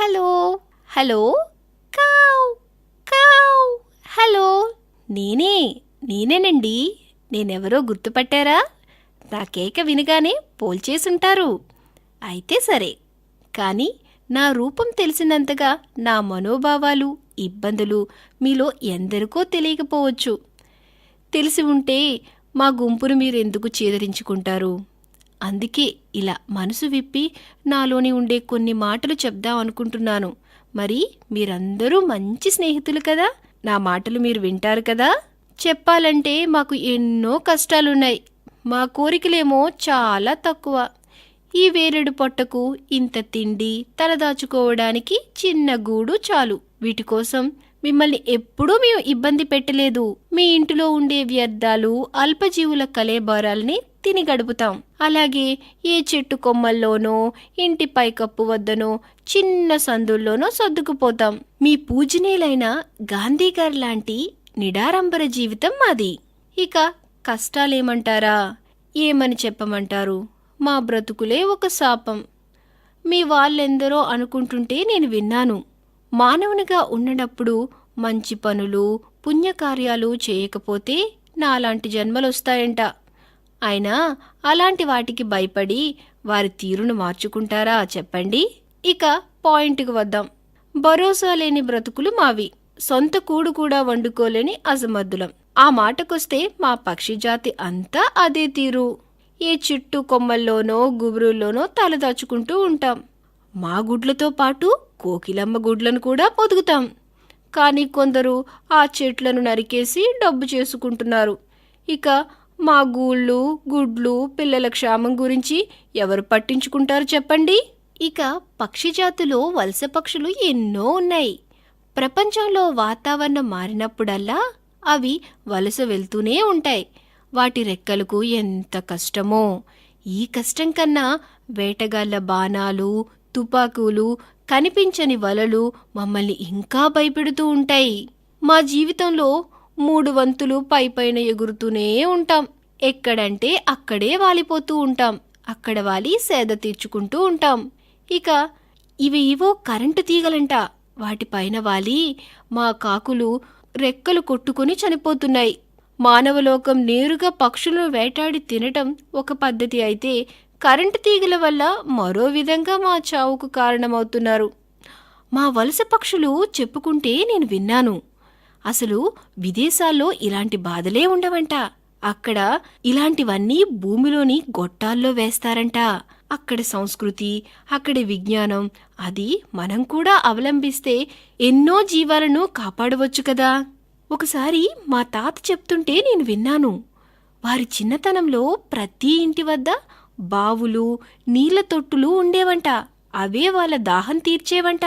Hello hello కావ్ కావ్ hello నేనేనండి. నేనెవరో గుర్తుపట్టారా? నా కేక వినగానే పోల్చేసుంటారు. అయితే సరే, కానీ నా రూపం తెలిసినంతగా నా మనోభావాలు, ఇబ్బందులు మీలో ఎందరికో తెలియకపోవచ్చు. తెలిసి ఉంటే మా గుంపును మీరెందుకు చేదరించుకుంటారు? అందుకే ఇలా మనసు విప్పి నాలోని ఉండే కొన్ని మాటలు చెప్దాం అనుకుంటున్నాను. మరి మీరందరూ మంచి స్నేహితులు కదా, నా మాటలు మీరు వింటారు కదా. చెప్పాలంటే మాకు ఎన్నో కష్టాలున్నాయి. మా కోరికలేమో చాలా తక్కువ. ఈ వేరెడు పొట్టకు ఇంత తిండి, తలదాచుకోవడానికి చిన్న గూడు చాలు. వీటి కోసం మిమ్మల్ని ఎప్పుడూ మేము ఇబ్బంది పెట్టలేదు. మీ ఇంటిలో ఉండే వ్యర్థాలు, అల్పజీవుల కలేబారాల్ని తిని గడుపుతాం. అలాగే ఏ చెట్టు కొమ్మల్లోనో, ఇంటి పైకప్పు వద్దనో, చిన్న సందుల్లోనో సర్దుకుపోతాం. మీ పూజనీయులైన గాంధీగారు లాంటి నిడారంబర జీవితం మాది. ఇక కష్టాలేమంటారా? ఏమని చెప్పమంటారు? మా బ్రతుకులే ఒక శాపం. మీ వాళ్ళెందరో అనుకుంటుంటే నేను విన్నాను. మానవునిగా ఉన్నప్పుడు మంచి పనులు, పుణ్యకార్యాలు చేయకపోతే నాలాంటి జన్మలొస్తాయంట. అయినా అలాంటి వాటికి భయపడి వారి తీరును మార్చుకుంటారా చెప్పండి? ఇక పాయింట్కి వద్దాం. భరోసా లేని బ్రతుకులు మావి. సొంత కూడు కూడా వండుకోలేని అసమర్థులం. ఆ మాటకొస్తే మా పక్షిజాతి అంతా అదే తీరు. ఏ చెట్టు కొమ్మల్లోనో, గుబురుల్లోనో తలదాచుకుంటూ ఉంటాం. మా గుడ్లతో పాటు కోకిలమ్మ గుడ్లను కూడా పొదుగుతాం. కానీ కొందరు ఆ చెట్లను నరికేసి డబ్బు చేసుకుంటున్నారు. ఇక మా గూళ్ళు, గుడ్లు, పిల్లల క్షేమం గురించి ఎవరు పట్టించుకుంటారు చెప్పండి? ఇక పక్షిజాతిలో వలస పక్షులు ఎన్నో ఉన్నాయి. ప్రపంచంలో వాతావరణం మారినప్పుడల్లా అవి వలస వెళ్తూనే ఉంటాయి. వాటి రెక్కలకు ఎంత కష్టమో. ఈ కష్టం కన్నా వేటగాళ్ల బాణాలు, తుపాకులు, కనిపించని వలలు మమ్మల్ని ఇంకా భయపెడుతూ ఉంటాయి. మా జీవితంలో 3 వంతులు పైపైన ఎగురుతూనే ఉంటాం. ఎక్కడంటే అక్కడే వాలిపోతూ ఉంటాం. అక్కడ వాలి సేద తీర్చుకుంటూ ఉంటాం. ఇక ఇవో కరెంటు తీగలంట. వాటిపైన వాలి మా కాకులు రెక్కలు కొట్టుకుని చనిపోతున్నాయి. మానవలోకం నేరుగా పక్షులను వేటాడి తినటం ఒక పద్ధతి అయితే, కరెంటు తీగల వల్ల మరో విధంగా మా చావుకు కారణమవుతున్నారు. మా వలస పక్షులు చెప్పుకుంటే నేను విన్నాను. అసలు విదేశాల్లో ఇలాంటి బాధలే ఉండవంట. అక్కడ ఇలాంటివన్నీ భూమిలోని గొట్టాల్లో వేస్తారంట. అక్కడి సంస్కృతి, అక్కడి విజ్ఞానం, అది మనం కూడా అవలంబిస్తే ఎన్నో జీవాలను కాపాడవచ్చు కదా. ఒకసారి మా తాత చెప్తుంటే నేను విన్నాను. వారి చిన్నతనంలో ప్రతి ఇంటి వద్ద బావులు, నీళ్ల తొట్టులు ఉండేవంట. అవే వాళ్ళ దాహం తీర్చేవంట.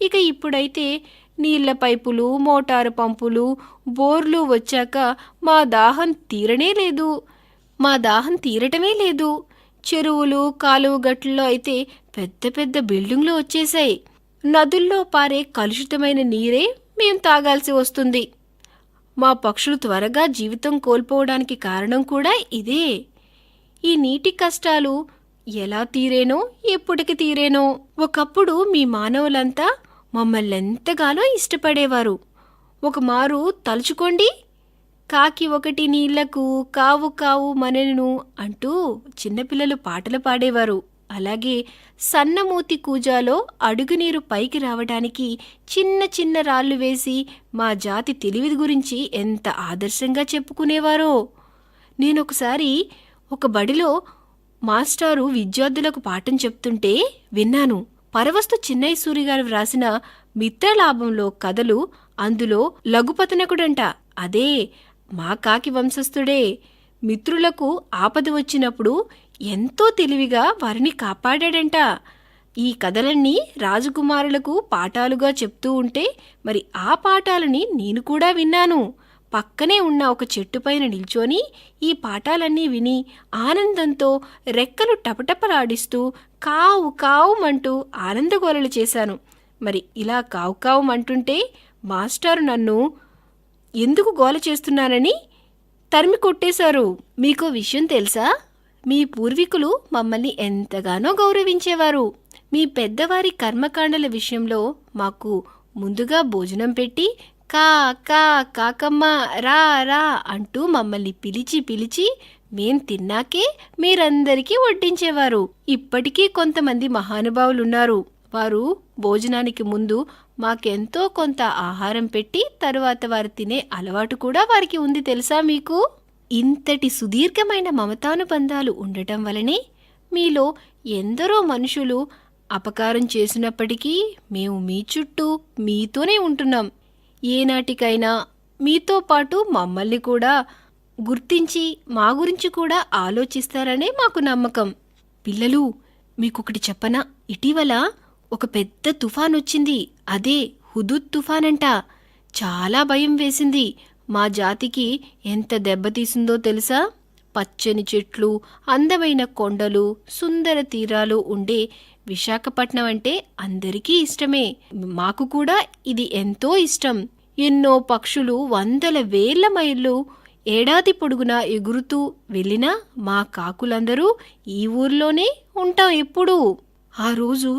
ఇక ఇప్పుడైతే నీళ్ల పైపులు, మోటారు పంపులు, బోర్లు వచ్చాక మా దాహం తీరటమే లేదు. చెరువులు, కాలువ గట్లలో అయితే పెద్ద పెద్ద బిల్డింగ్లు వచ్చేసాయి. నదుల్లో పారే కలుషితమైన నీరే మేం తాగాల్సి వస్తుంది. మా పక్షులు త్వరగా జీవితం కోల్పోవడానికి కారణం కూడా ఇదే. ఈ నీటి కష్టాలు ఎలా తీరేనో, ఎప్పటికి తీరేనో. ఒకప్పుడు మీ మానవులంతా మమ్మల్నెంతగానో ఇష్టపడేవారు. ఒకమారు తలుచుకోండి. కాకి ఒకటి నీళ్లకు కావు కావు మనెను అంటూ చిన్నపిల్లలు పాటలు పాడేవారు. అలాగే సన్నమూతి కూజాలో అడుగునీరు పైకి రావడానికి చిన్న చిన్న రాళ్ళు వేసి మా జాతి తెలివి గురించి ఎంత ఆదర్శంగా చెప్పుకునేవారో. నేనొకసారి ఒక బడిలో మాస్టారు విద్యార్థులకు పాఠం చెప్తుంటే విన్నాను. పరవస్తు చిన్నయ్య సూరి గారు వ్రాసిన మిత్రలాభంలో కథలు. అందులో లఘుపతనకుడంట. అదే మా కాకి వంశస్థుడే. మిత్రులకు ఆపద వచ్చినప్పుడు ఎంతో తెలివిగా వారిని కాపాడాడంట. ఈ కథలన్నీ రాజకుమారులకు పాఠాలుగా చెప్తూ ఉంటే మరి ఆ పాఠాలని నేను కూడా విన్నాను. పక్కనే ఉన్న ఒక చెట్టుపైన నిల్చొని ఈ పాఠాలన్నీ విని ఆనందంతో రెక్కలు టపటపలాడిస్తూ కావు కావుమంటూ ఆనందగోలలు చేశాను. మరి ఇలా కావు కావుమంటుంటే మాస్టారు నన్ను ఎందుకు గోల చేస్తున్నానని తరిమి కొట్టేశారు. మీకో విషయం తెలుసా? మీ పూర్వీకులు మమ్మల్ని ఎంతగానో గౌరవించేవారు. మీ పెద్దవారి కర్మకాండల విషయంలో మాకు ముందుగా భోజనం పెట్టి కా కా కాకమ్మ రా రా అంటూ మమ్మల్ని పిలిచి పిలిచి మేం తిన్నాకే మీరందరికీ వడ్డించేవారు. ఇప్పటికీ కొంతమంది మహానుభావులున్నారు. వారు భోజనానికి ముందు మాకెంతో కొంత ఆహారం పెట్టి తరువాత వారు తినే అలవాటు కూడా వారికి ఉంది తెలుసా మీకు? ఇంతటి సుదీర్ఘమైన మమతానుబంధాలు ఉండటం వలనే మీలో ఎందరో మనుషులు అపకారం చేసినప్పటికీ మేము మీ చుట్టూ మీతోనే ఉంటున్నాం. ఏనాటికైనా మీతో పాటు మమ్మల్ని కూడా గుర్తించి మా గురించి కూడా ఆలోచిస్తారనే మాకు నమ్మకం. పిల్లలు, మీకొకటి చెప్పనా? ఇటీవల ఒక పెద్ద తుఫాన్ వచ్చింది. అదే హుదూద్ తుఫానంట. చాలా భయం వేసింది. మా జాతికి ఎంత దెబ్బతీసిందో తెలుసా? పచ్చని చెట్లు, అందమైన కొండలు, సుందర తీరాలు ఉండే విశాఖపట్నం అంటే అందరికీ ఇష్టమే. మాకు కూడా ఇది ఎంతో ఇష్టం. ఎన్నో పక్షులు వందల వేల మైళ్ళు ఏడాది పొడుగునా ఎగురుతూ వెళ్ళినా మా కాకులందరూ ఈ ఊర్లోనే ఉంటాం ఎప్పుడూ. ఆ రోజు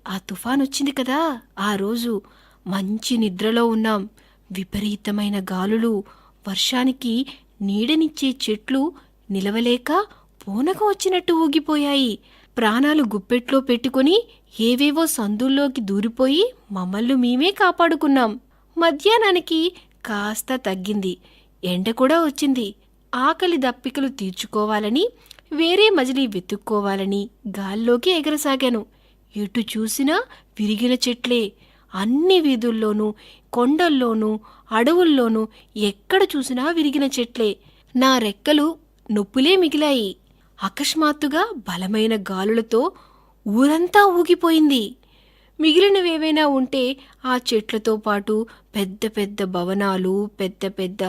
ఆ తుఫాన్ వచ్చింది కదా, ఆ రోజు మంచి నిద్రలో ఉన్నాం. విపరీతమైన గాలులు, వర్షానికి నీడనిచ్చే చెట్లు నిలవలేక పూనకం వచ్చినట్టు ఊగిపోయాయి. ప్రాణాలు గుప్పెట్లో పెట్టుకుని ఏవేవో సందుల్లోకి దూరిపోయి మమ్మల్ని మేమే కాపాడుకున్నాం. మధ్యాహ్నానికి కాస్త తగ్గింది. ఎండ కూడా వచ్చింది. ఆకలి దప్పికలు తీర్చుకోవాలని, వేరే మజిలీ వెతుక్కోవాలని గాల్లోకి ఎగరసాగాను. ఎటు చూసినా విరిగిన చెట్లే. అన్ని వీధుల్లోనూ, కొండల్లోనూ, అడవుల్లోనూ ఎక్కడ చూసినా విరిగిన చెట్లే. నా రెక్కలు నొప్పులే మిగిలాయి. అకస్మాత్తుగా బలమైన గాలులతో ఊరంతా ఊగిపోయింది. మిగిలినవేవైనా ఉంటే ఆ చెట్లతో పాటు పెద్ద పెద్ద భవనాలు, పెద్ద పెద్ద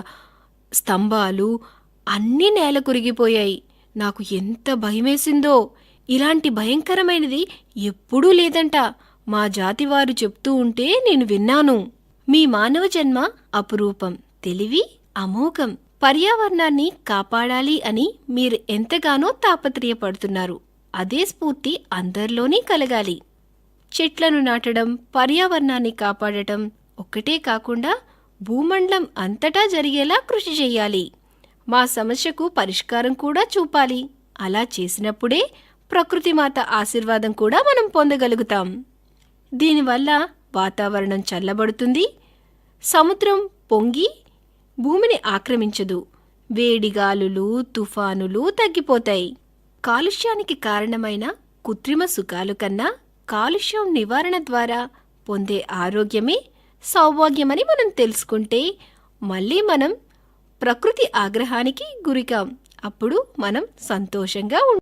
స్తంభాలు అన్నీ నేల కురిగిపోయాయి. నాకు ఎంత భయమేసిందో! ఇలాంటి భయంకరమైనది ఎప్పుడూ లేదంట మా జాతివారు చెప్తూ ఉంటే నేను విన్నాను. మీ మానవ జన్మ అపురూపం, తెలివి అమోఘం. పర్యావరణాన్ని కాపాడాలి అని మీరు ఎంతగానో తాపత్రయపడుతున్నారు. అదే స్ఫూర్తి అందరిలోనే కలగాలి. చెట్లను నాటడం, పర్యావరణాన్ని కాపాడటం ఒక్కటే కాకుండా భూమండలం అంతటా జరిగేలా కృషి చెయ్యాలి. మా సమస్యకు పరిష్కారం కూడా చూపాలి. అలా చేసినప్పుడే ప్రకృతిమాత ఆశీర్వాదం కూడా మనం పొందగలుగుతాం. దీనివల్ల వాతావరణం చల్లబడుతుంది, సముద్రం పొంగి భూమిని ఆక్రమించదు, వేడిగాలులు, తుఫానులు తగ్గిపోతాయి. కాలుష్యానికి కారణమైన కృత్రిమ సుఖాలు కన్నా కాలుష్యం నివారణ ద్వారా పొందే ఆరోగ్యమే సౌభాగ్యమని మనం తెలుసుకుంటే మళ్ళీ మనం ప్రకృతి ఆగ్రహానికి గురికాం. అప్పుడు మనం సంతోషంగా